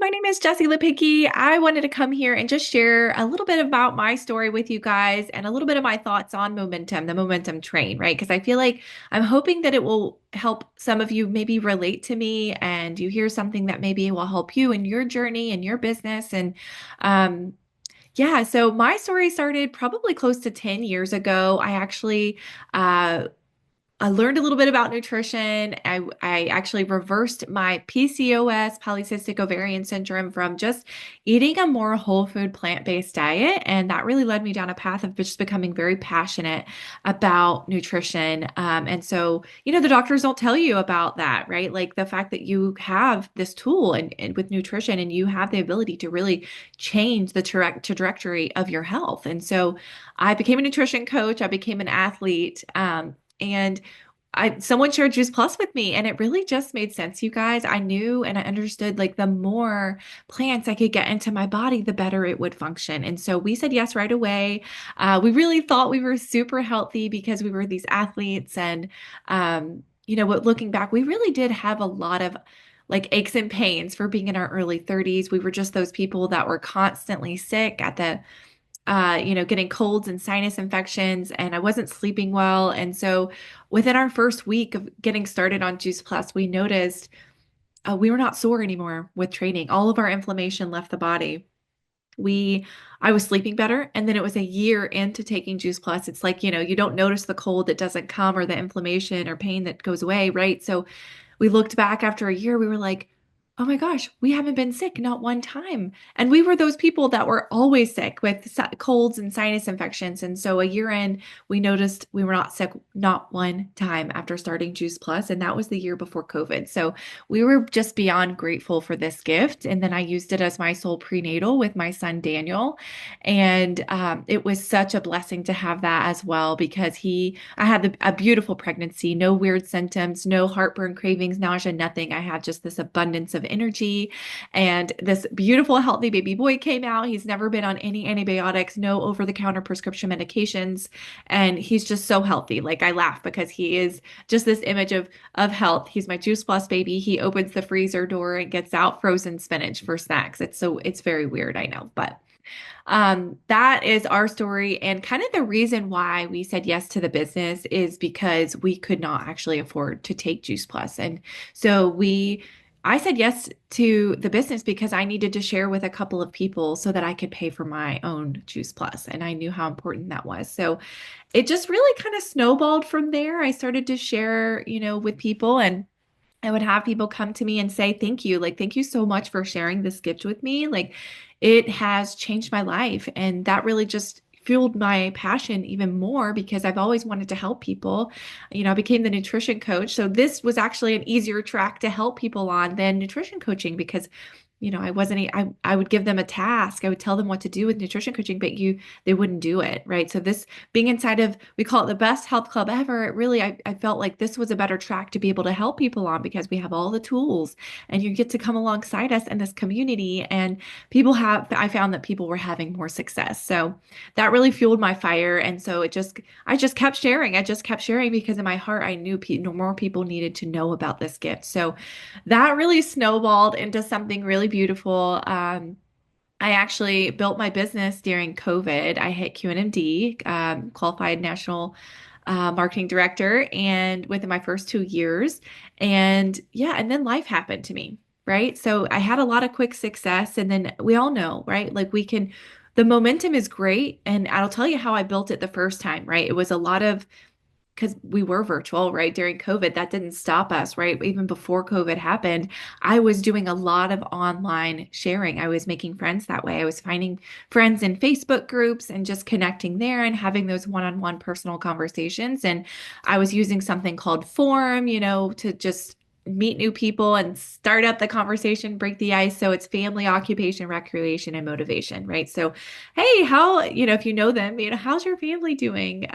my name is Jessie Lapicki. I wanted to come here and just share a little bit about my story with you guys and a little bit of my thoughts on momentum, the momentum train, right? Because I feel like I'm hoping that it will help some of you maybe relate to me and you hear something that maybe will help you in your journey and your business. Um, so my story started probably close to 10 years ago. Uh, I learned a little bit about nutrition. I actually reversed my PCOS, polycystic ovarian syndrome, from just eating a more whole food plant-based diet. And that really led me down a path of just becoming very passionate about nutrition. The doctors don't tell you about that, right? Like the fact that you have this tool and with nutrition and you have the ability to really change the trajectory of your health. And so I became a nutrition coach. I became an athlete. And someone shared Juice Plus with me and it really just made sense, you guys. I knew and I understood like the more plants I could get into my body, the better it would function. And so we said yes right away. We really thought we were super healthy because we were these athletes. What looking back, we really did have a lot of like aches and pains for being in our early 30s. We were just those people that were constantly sick at the getting colds and sinus infections, and I wasn't sleeping well. And so within our first week of getting started on Juice Plus, we noticed we were not sore anymore with training. All of our inflammation left the body. We, I was sleeping better. And then it was a year into taking Juice Plus. It's like, you don't notice the cold that doesn't come or the inflammation or pain that goes away, right? So we looked back after a year, we were like, oh my gosh, we haven't been sick, not one time. And we were those people that were always sick with colds and sinus infections. And so a year in, we noticed we were not sick, not one time after starting Juice Plus. And that was the year before COVID. So we were just beyond grateful for this gift. And then I used it as my sole prenatal with my son, Daniel. And it was such a blessing to have that as well because I had a beautiful pregnancy, no weird symptoms, no heartburn, cravings, nausea, nothing. I had just this abundance of energy. And this beautiful, healthy baby boy came out. He's never been on any antibiotics, no over the counter prescription medications. And he's just so healthy. Like I laugh because he is just this image of health. He's my Juice Plus baby. He opens the freezer door and gets out frozen spinach for snacks. It's very weird, I know, but that is our story. And kind of the reason why we said yes to the business is because we could not actually afford to take Juice Plus. And so I said yes to the business because I needed to share with a couple of people so that I could pay for my own Juice Plus. And I knew how important that was. So it just really kind of snowballed from there. I started to share, with people, and I would have people come to me and say, thank you. Like, thank you so much for sharing this gift with me. Like, it has changed my life. And that really just fueled my passion even more because I've always wanted to help people. I became the nutrition coach. So this was actually an easier track to help people on than nutrition coaching because I wasn't, I would give them a task. I would tell them what to do with nutrition coaching, but they wouldn't do it. Right. So this being inside of, we call it the best health club ever. It really, I felt like this was a better track to be able to help people on because we have all the tools and you get to come alongside us in this community and I found that people were having more success. So that really fueled my fire. And so I just kept sharing. I just kept sharing because in my heart, I knew more people needed to know about this gift. So that really snowballed into something really beautiful. I actually built my business during COVID. I hit QNMD, qualified national marketing director, and within my first 2 years. And yeah, and then life happened to me, right? So I had a lot of quick success. And then we all know, right? Like the momentum is great. And I'll tell you how I built it the first time, right? It was a lot of because we were virtual, right? During COVID, that didn't stop us, right? Even before COVID happened, I was doing a lot of online sharing. I was making friends that way. I was finding friends in Facebook groups and just connecting there and having those one-on-one personal conversations. And I was using something called Forum, to just meet new people and start up the conversation, break the ice. So it's family, occupation, recreation, and motivation, right? So, hey, if you know them, how's your family doing?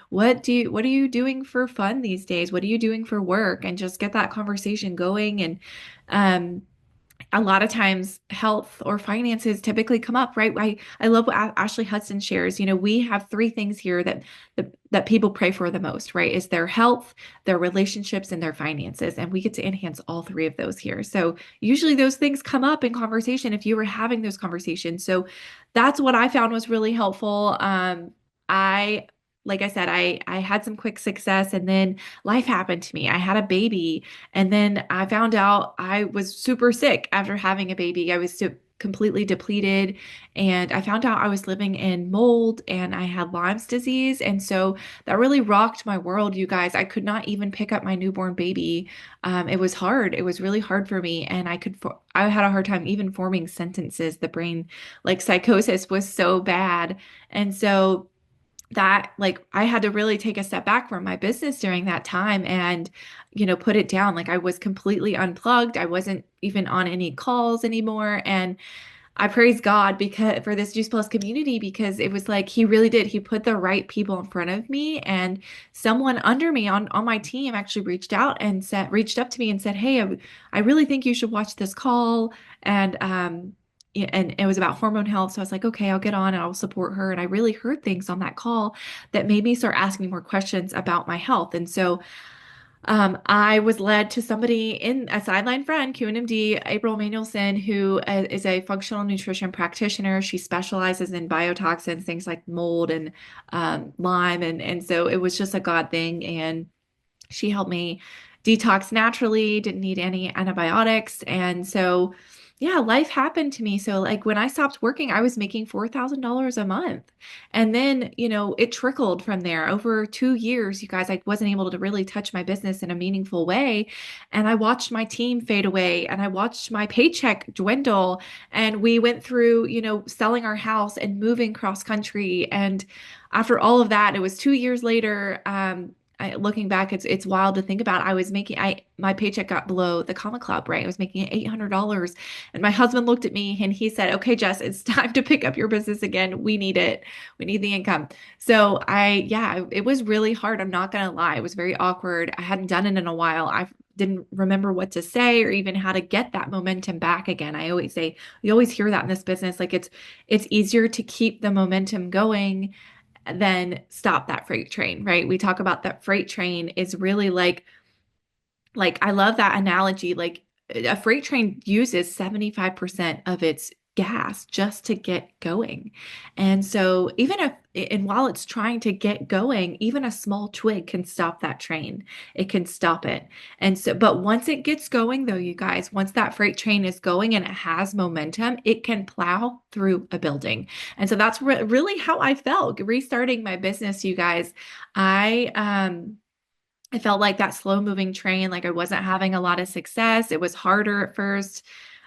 What are you doing for fun these days? What are you doing for work? And just get that conversation going. And um, a lot of times health or finances typically come up, right? I love what Ashley Hudson shares. We have three things here that people pray for the most, right? Is their health, their relationships, and their finances. And we get to enhance all three of those here. So usually those things come up in conversation if you were having those conversations. So that's what I found was really helpful. I like I said, I had some quick success and then life happened to me. I had a baby and then I found out I was super sick after having a baby. I was so completely depleted. And I found out I was living in mold and I had Lyme's disease. And so that really rocked my world, you guys. I could not even pick up my newborn baby. It was hard. It was really hard for me. And I had a hard time even forming sentences. The brain, like psychosis was so bad. And so that like I had to really take a step back from my business during that time and put it down. Like I was completely unplugged. I wasn't even on any calls anymore. And I praise God because for this Juice Plus community because it was like he really did. He put the right people in front of me, and someone under me on my team actually reached up to me and said, "Hey, I really think you should watch this call." And yeah, and it was about hormone health. So I was like, okay, I'll get on and I'll support her. And I really heard things on that call that made me start asking more questions about my health. And so I was led to somebody in a sideline friend, QNMD, April Manuelson, who is a functional nutrition practitioner. She specializes in biotoxins, things like mold and Lyme. And so it was just a God thing. And she helped me detox naturally, didn't need any antibiotics. And so, yeah, life happened to me. So, like when I stopped working, I was making $4,000 a month. And then, it trickled from there over 2 years. You guys, I wasn't able to really touch my business in a meaningful way. And I watched my team fade away and I watched my paycheck dwindle. And we went through, selling our house and moving cross country. And after all of that, it was 2 years later. Looking back, it's wild to think about. I was making my paycheck got below the comma club, right? I was making $800, and my husband looked at me and he said, "Okay, Jess, it's time to pick up your business again. We need it. We need the income." So yeah, it was really hard. I'm not gonna lie. It was very awkward. I hadn't done it in a while. I didn't remember what to say or even how to get that momentum back again. I always say, you always hear that in this business, like it's easier to keep the momentum going than stop that freight train, right? We talk about that freight train is really like I love that analogy. Like a freight train uses 75% of its gas just to get going. And so and while it's trying to get going, even a small twig can stop that train. It can stop it. And so, but once it gets going though, you guys, once that freight train is going and it has momentum, it can plow through a building. And so that's really how I felt restarting my business, you guys. I felt like that slow moving train, like I wasn't having a lot of success. It was harder at first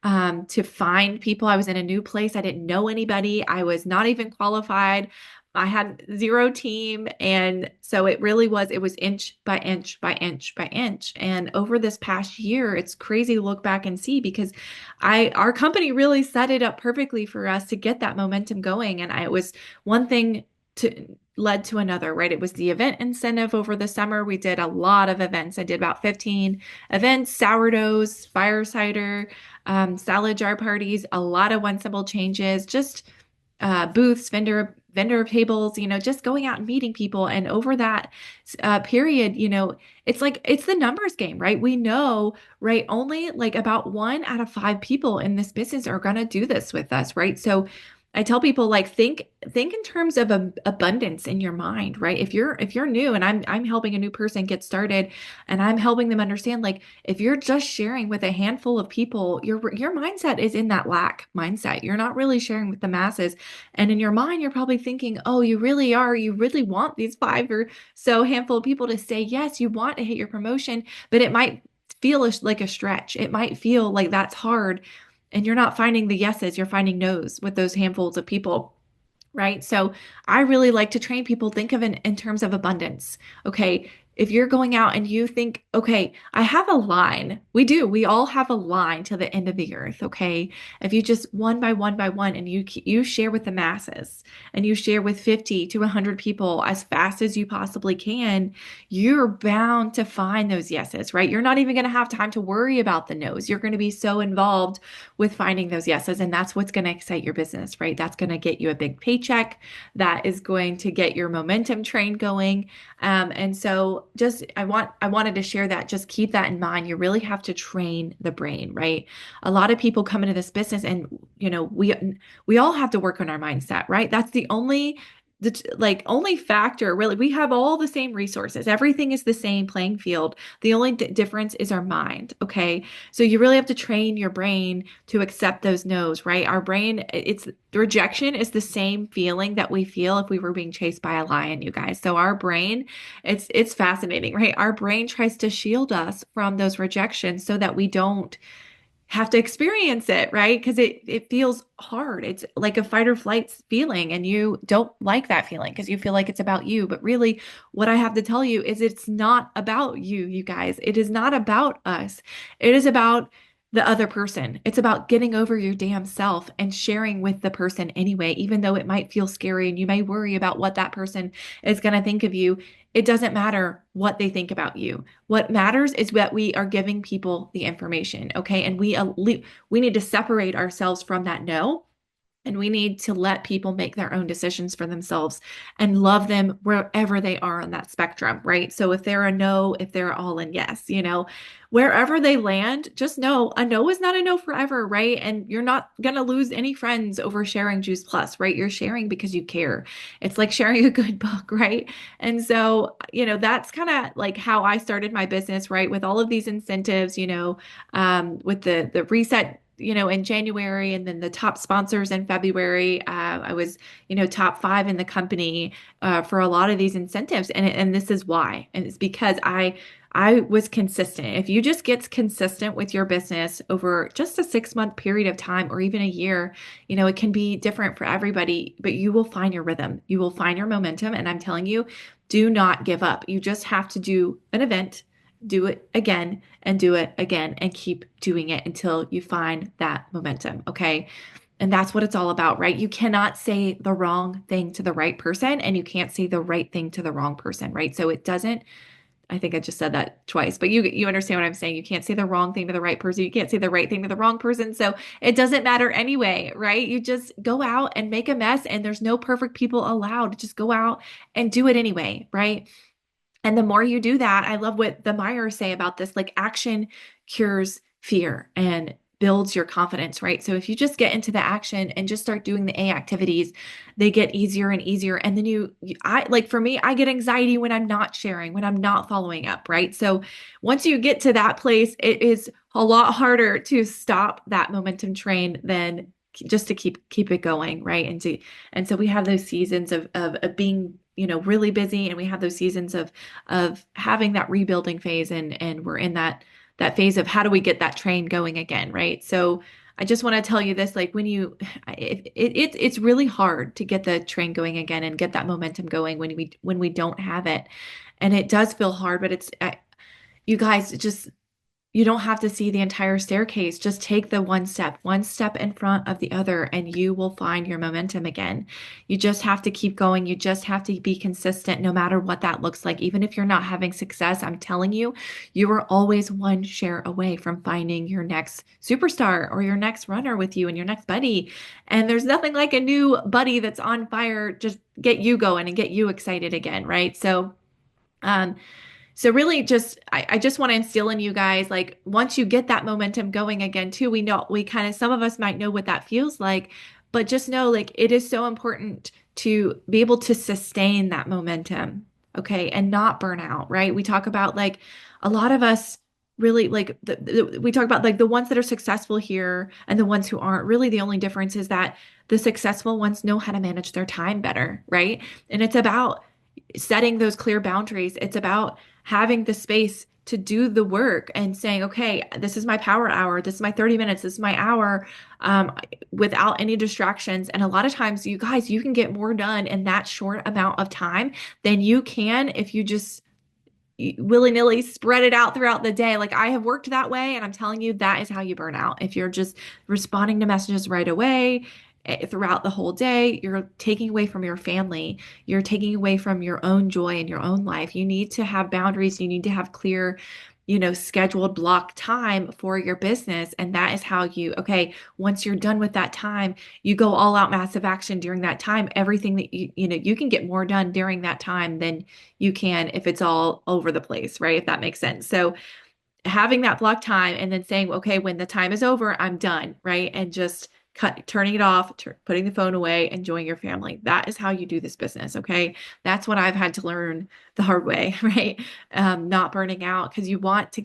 to find people. I was in a new place. I didn't know anybody. I was not even qualified. I had zero team. And so it was inch by inch by inch by inch. And over this past year, it's crazy to look back and see because our company really set it up perfectly for us to get that momentum going. And it was one thing to led to another, right? It was the event incentive over the summer. We did a lot of events. I did about 15 events, sourdoughs, fire cider, salad jar parties, a lot of one simple changes, just booths, vendor tables, just going out and meeting people. And over that period, it's the numbers game, right? We know, right? Only like about 1 out of 5 people in this business are going to do this with us, right? So I tell people like think in terms of abundance in your mind, right? If you're new and I'm helping a new person get started and I'm helping them understand like if you're just sharing with a handful of people, your mindset is in that lack mindset. You're not really sharing with the masses. And in your mind, you're probably thinking, "Oh, you really want these 5 or so handful of people to say yes, you want to hit your promotion, but it might feel like a stretch. It might feel like that's hard and you're not finding the yeses, you're finding nos with those handfuls of people." Right. So I really like to train people, think of it in terms of abundance. Okay. if you're going out and you think, okay, I have a line. We do. We all have a line to the end of the earth, okay? If you just one by one and you share with the masses and you share with 50 to 100 people as fast as you possibly can, you're bound to find those yeses, right? You're not even going to have time to worry about the no's. You're going to be so involved with finding those yeses, and that's what's going to excite your business, right? That's going to get you a big paycheck. That is going to get your momentum train going. And so just I wanted to share that. Just keep that in mind. You really have to train the brain, right? A lot of people come into this business and we all have to work on our mindset, right? That's the only factor really. We have all the same resources. Everything is the same playing field. The only difference is our mind, okay? So you really have to train your brain to accept those no's, right? Our brain, it's the rejection is the same feeling that we feel if we were being chased by a lion, you guys. So our brain, it's fascinating, right? Our brain tries to shield us from those rejections so that we don't have to experience it, right? Because it feels hard. It's like a fight or flight feeling, and you don't like that feeling because you feel like it's about you. But really, what I have to tell you is it's not about you, you guys. It is not about us. It is about the other person. It's about getting over your damn self and sharing with the person anyway, even though it might feel scary and you may worry about what that person is going to think of you. It doesn't matter what they think about you. What matters is that we are giving people the information, okay? And we need to separate ourselves from that no, and we need to let people make their own decisions for themselves and love them wherever they are on that spectrum, right? So if they're a no, if they're all in yes, wherever they land, just know a no is not a no forever, right? And you're not going to lose any friends over sharing Juice Plus, right? You're sharing because you care. It's like sharing a good book, right? And so, that's kind of like how I started my business, right? With all of these incentives, with the reset in January, and then the top sponsors in February. I was, top five in the company for a lot of these incentives, and this is why, and it's because I was consistent. If you just get consistent with your business over just a 6 month period of time, or even a year, it can be different for everybody, but you will find your rhythm. You will find your momentum, and I'm telling you, do not give up. You just have to do an event, do it again and do it again and keep doing it until you find that momentum. Okay. And that's what it's all about, right? You cannot say the wrong thing to the right person, and you can't say the right thing to the wrong person, right? So it doesn't, I think I just said that twice, but you understand what I'm saying. You can't say the wrong thing to the right person. You can't say the right thing to the wrong person. So it doesn't matter anyway, right? You just go out and make a mess, and there's no perfect people allowed. Just go out and do it anyway, right? And the more you do that, I love what the Myers say about this, like action cures fear and builds your confidence, right? So if you just get into the action and just start doing the A activities, they get easier and easier. And then I like for me, I get anxiety when I'm not sharing, when I'm not following up, right? So once you get to that place, it is a lot harder to stop that momentum train than just to keep it going, right? And so we have those seasons of being really busy, and we have those seasons of having that rebuilding phase, and we're in that phase of how do we get that train going again, right? So I just want to tell you this, like it's really hard to get the train going again and get that momentum going when we don't have it. And it does feel hard, but you guys, just you don't have to see the entire staircase. Just take the one step in front of the other, and you will find your momentum again. You just have to keep going. You just have to be consistent no matter what that looks like. Even if you're not having success, I'm telling you, you are always one share away from finding your next superstar or your next runner with you and your next buddy. And there's nothing like a new buddy that's on fire, just get you going and get you excited again, right? Um, so really I just want to instill in you guys, like once you get that momentum going again too, we kind of, some of us might know what that feels like, but just know like it is so important to be able to sustain that momentum, okay, and not burn out, right? We talk about like a lot of us really like we talk about like the ones that are successful here and the ones who aren't. Really the only difference is that the successful ones know how to manage their time better, right? And it's about setting those clear boundaries. It's about having the space to do the work and saying, okay, this is my power hour. This is my 30 minutes. This is my hour, without any distractions. And a lot of times, you guys, you can get more done in that short amount of time than you can if willy-nilly spread it out throughout the day. Like I have worked that way, and I'm telling you, that is how you burn out. If you're just responding to messages right away, throughout the whole day, you're taking away from your family. You're taking away from your own joy in your own life. You need to have boundaries. You need to have clear, scheduled block time for your business. And that is how okay, once you're done with that time, you go all out massive action during that time. Everything that you can get more done during that time than you can if it's all over the place, right? If that makes sense. So having that block time and then saying, okay, when the time is over, I'm done, right? And just turning it off, putting the phone away, enjoying your family. That is how you do this business, okay? That's what I've had to learn the hard way, right? Not burning out because you have to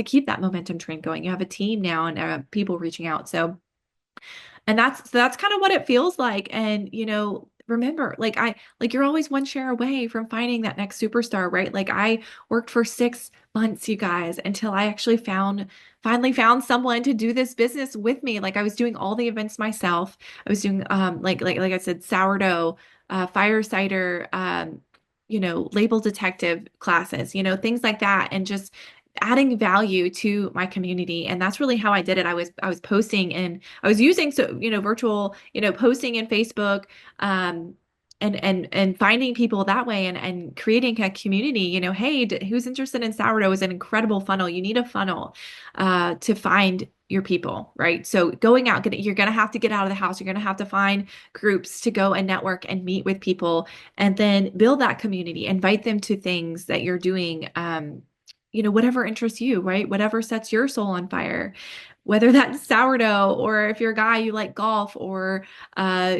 keep that momentum train going. You have a team now and people reaching out. And that's kind of what it feels like. And remember, like you're always one share away from finding that next superstar, right? Like I worked for 6 months, you guys, until I actually finally found someone to do this business with me. Like I was doing all the events myself. I was doing like I said, sourdough, fire cider, label detective classes, things like that, and just adding value to my community. And that's really how I did it. I was posting, and I was using virtual, posting in Facebook, and finding people that way, and creating a community. Hey, who's interested in sourdough is an incredible funnel. You need a funnel to find your people, right? So going out, you're going to have to get out of the house. You're going to have to find groups to go and network and meet with people, and then build that community. Invite them to things that you're doing. Whatever interests you, right? Whatever sets your soul on fire, whether that's sourdough, or if you're a guy, you like golf, or uh,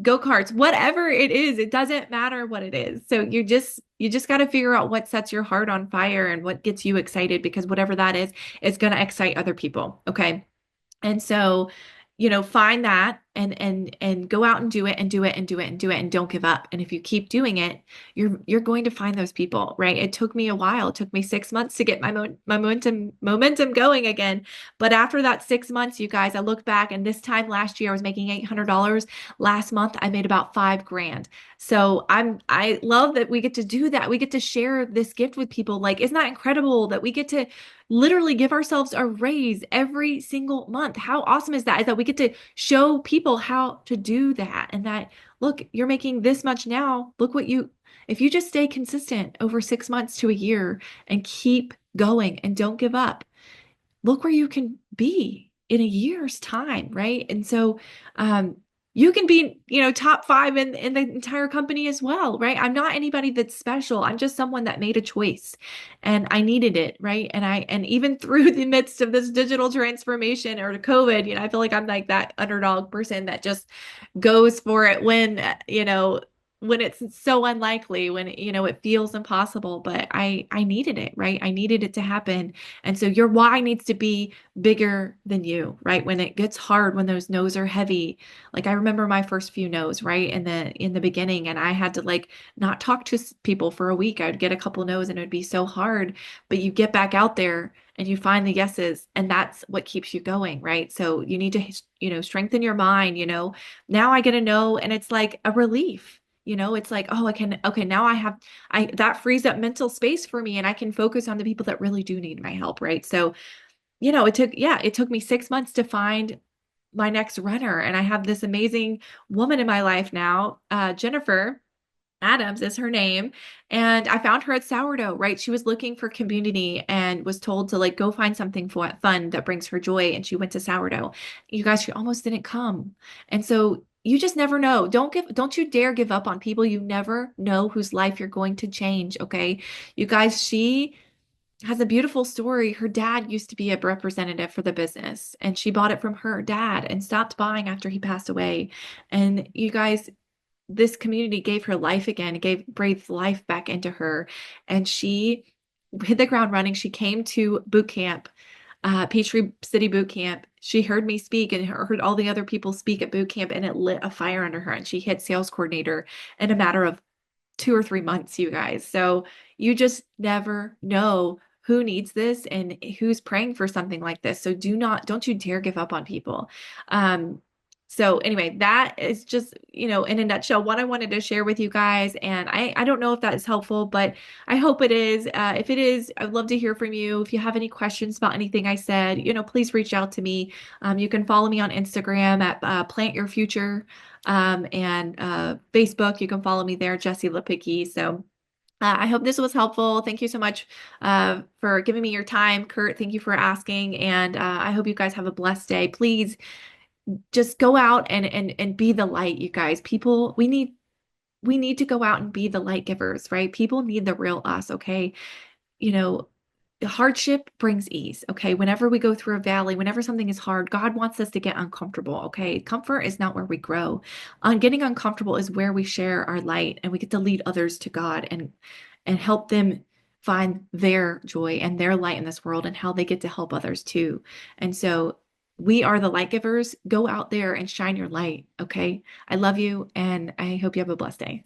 go-karts, whatever it is, it doesn't matter what it is. So you just got to figure out what sets your heart on fire and what gets you excited, because whatever that is, it's going to excite other people. Okay. And so, find that, and go out and do it, and do it, and do it, and do it, and don't give up. And if you keep doing it, you're going to find those people, right? It took me a while. It took me 6 months to get my momentum going again. But after that 6 months, you guys, I look back, and this time last year I was making $800. Last month I made about 5 grand. So I love that we get to do that. We get to share this gift with people. Like, isn't that incredible that we get to literally give ourselves a raise every single month? How awesome is that? Is that we get to show people how to do that, and that, look, you're making this much now. If you just stay consistent over 6 months to a year and keep going and don't give up, look where you can be in a year's time, right? And so, you can be, top five in the entire company as well, right? I'm not anybody that's special. I'm just someone that made a choice, and I needed it, right? And even through the midst of this digital transformation or COVID, I feel like I'm like that underdog person that just goes for it when it's so unlikely, when it feels impossible. But I needed it, right? I needed it to happen. And so your why needs to be bigger than you, right? When it gets hard, when those no's are heavy. Like I remember my first few no's, right? In the beginning, and I had to like not talk to people for a week. I would get a couple no's, and it would be so hard. But you get back out there and you find the yeses, and that's what keeps you going, right? So you need to strengthen your mind. Now I get a no, and it's like a relief. It's like, oh, okay, now that frees up mental space for me, and I can focus on the people that really do need my help, right? So, it took me 6 months to find my next runner. And I have this amazing woman in my life now, Jennifer Adams is her name. And I found her at Sourdough, right? She was looking for community and was told to like go find something fun that brings her joy. And she went to Sourdough. You guys, she almost didn't come. And so you just never know. Don't you dare give up on people. You never know whose life you're going to change. Okay. You guys, she has a beautiful story. Her dad used to be a representative for the business, and she bought it from her dad and stopped buying after he passed away. And you guys, this community gave her life again, breathed life back into her, and she hit the ground running. She came to boot camp, Peachtree City boot camp. She heard me speak and heard all the other people speak at boot camp, and it lit a fire under her, and she hit sales coordinator in a matter of 2 or 3 months, you guys. So you just never know who needs this and who's praying for something like this. So don't you dare give up on people. So anyway, that is just, in a nutshell, what I wanted to share with you guys. And I don't know if that is helpful, but I hope it is. If it is, I'd love to hear from you. If you have any questions about anything I said, please reach out to me. You can follow me on Instagram at Plant Your Future, and Facebook. You can follow me there, Jessie Lapicki. So I hope this was helpful. Thank you so much for giving me your time, Kurt. Thank you for asking. And I hope you guys have a blessed day. Please just go out and be the light, you guys. People, we need to go out and be the light givers, right? People need the real us, okay? You know, hardship brings ease, okay? Whenever we go through a valley, whenever something is hard, God wants us to get uncomfortable, okay? Comfort is not where we grow. On getting uncomfortable is where we share our light and we get to lead others to God and help them find their joy and their light in this world and how they get to help others too. And so we are the light givers. Go out there and shine your light, okay? I love you and I hope you have a blessed day.